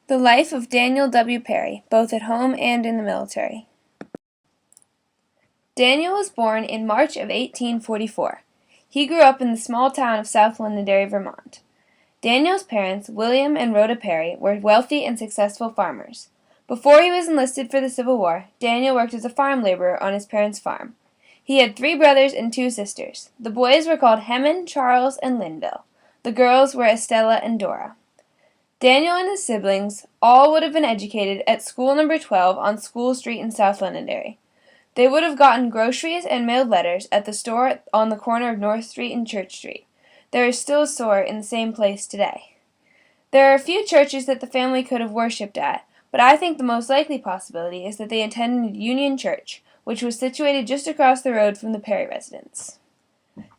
The life of Daniel W. Perry, both at home and in the military. Daniel was born in March of 1844. He grew up in the small town of South Londonderry, Vermont. Daniel's parents, William and Rhoda Perry, were wealthy and successful farmers. Before he was enlisted for the Civil War, Daniel worked as a farm laborer on his parents' farm. He had 3 brothers and 2 sisters. The boys were called Hemmon, Charles, and Linville. The girls were Estella and Dora. Daniel and his siblings all would have been educated at School No. 12 on School Street in South Londonderry. They would have gotten groceries and mailed letters at the store on the corner of North Street and Church Street. There is still a store in the same place today. There are a few churches that the family could have worshipped at, but I think the most likely possibility is that they attended Union Church, which was situated just across the road from the Perry residence.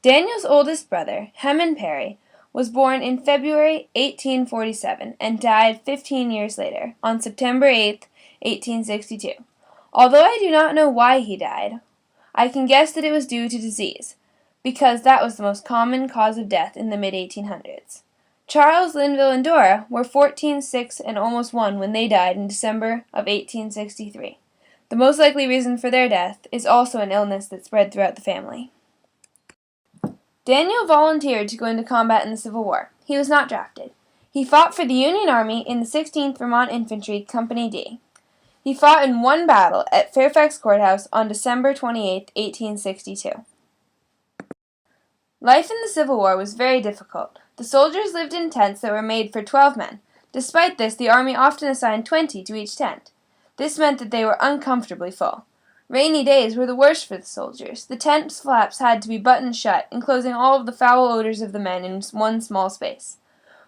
Daniel's oldest brother, Hemmon Perry, was born in February 1847 and died 15 years later, on September 8, 1862. Although I do not know why he died, I can guess that it was due to disease, because that was the most common cause of death in the mid-1800s. Charles, Linville, and Dora were 14, 6, and almost 1 when they died in December of 1863. The most likely reason for their death is also an illness that spread throughout the family. Daniel volunteered to go into combat in the Civil War. He was not drafted. He fought for the Union Army in the 16th Vermont Infantry, Company D. He fought in one battle at Fairfax Courthouse on December 28, 1862. Life in the Civil War was very difficult. The soldiers lived in tents that were made for 12 men. Despite this, the Army often assigned 20 to each tent. This meant that they were uncomfortably full. Rainy days were the worst for the soldiers. The tent's flaps had to be buttoned shut, enclosing all of the foul odors of the men in one small space.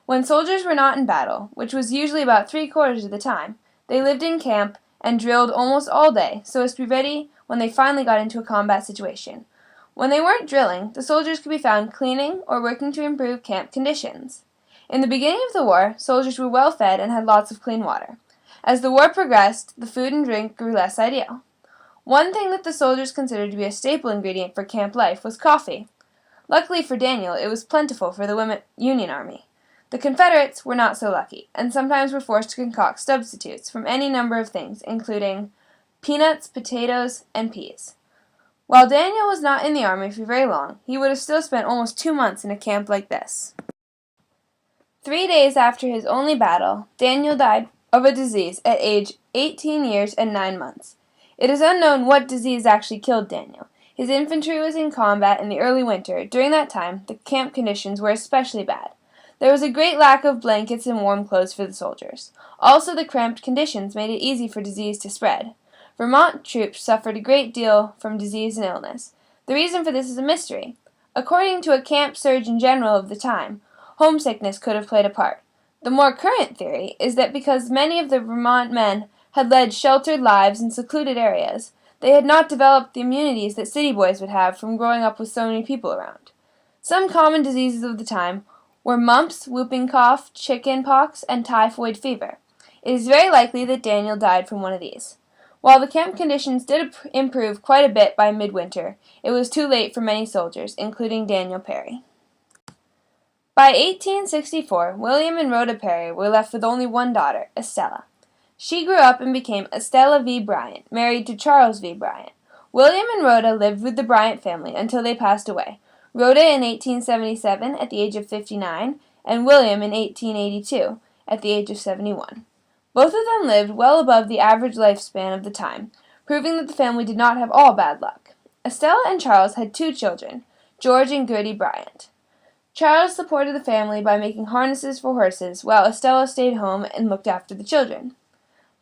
When soldiers were not in battle, which was usually about 3/4 of the time, they lived in camp and drilled almost all day, so as to be ready when they finally got into a combat situation. When they weren't drilling, the soldiers could be found cleaning or working to improve camp conditions. In the beginning of the war, soldiers were well fed and had lots of clean water. As the war progressed, the food and drink grew less ideal. One thing that the soldiers considered to be a staple ingredient for camp life was coffee. Luckily for Daniel, it was plentiful for the Union Army. The Confederates were not so lucky, and sometimes were forced to concoct substitutes from any number of things, including peanuts, potatoes, and peas. While Daniel was not in the Army for very long, he would have still spent almost 2 months in a camp like this. 3 days after his only battle, Daniel died of a disease at age 18 years and 9 months. It is unknown what disease actually killed Daniel. His infantry was in combat in the early winter. During that time, the camp conditions were especially bad. There was a great lack of blankets and warm clothes for the soldiers. Also, the cramped conditions made it easy for disease to spread. Vermont troops suffered a great deal from disease and illness. The reason for this is a mystery. According to a camp surgeon general of the time, homesickness could have played a part. The more current theory is that because many of the Vermont men had led sheltered lives in secluded areas, they had not developed the immunities that city boys would have from growing up with so many people around. Some common diseases of the time were mumps, whooping cough, chicken pox, and typhoid fever. It is very likely that Daniel died from one of these. While the camp conditions did improve quite a bit by midwinter, it was too late for many soldiers, including Daniel Perry. By 1864, William and Rhoda Perry were left with only one daughter, Estella. She grew up and became Estella V. Bryant, married to Charles V. Bryant. William and Rhoda lived with the Bryant family until they passed away. Rhoda in 1877 at the age of 59, and William in 1882 at the age of 71. Both of them lived well above the average lifespan of the time, proving that the family did not have all bad luck. Estella and Charles had 2 children, George and Gertie Bryant. Charles supported the family by making harnesses for horses, while Estella stayed home and looked after the children.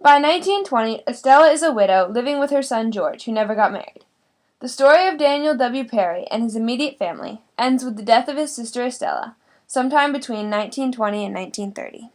By 1920, Estella is a widow living with her son George, who never got married. The story of Daniel W. Perry and his immediate family ends with the death of his sister Estella, sometime between 1920 and 1930.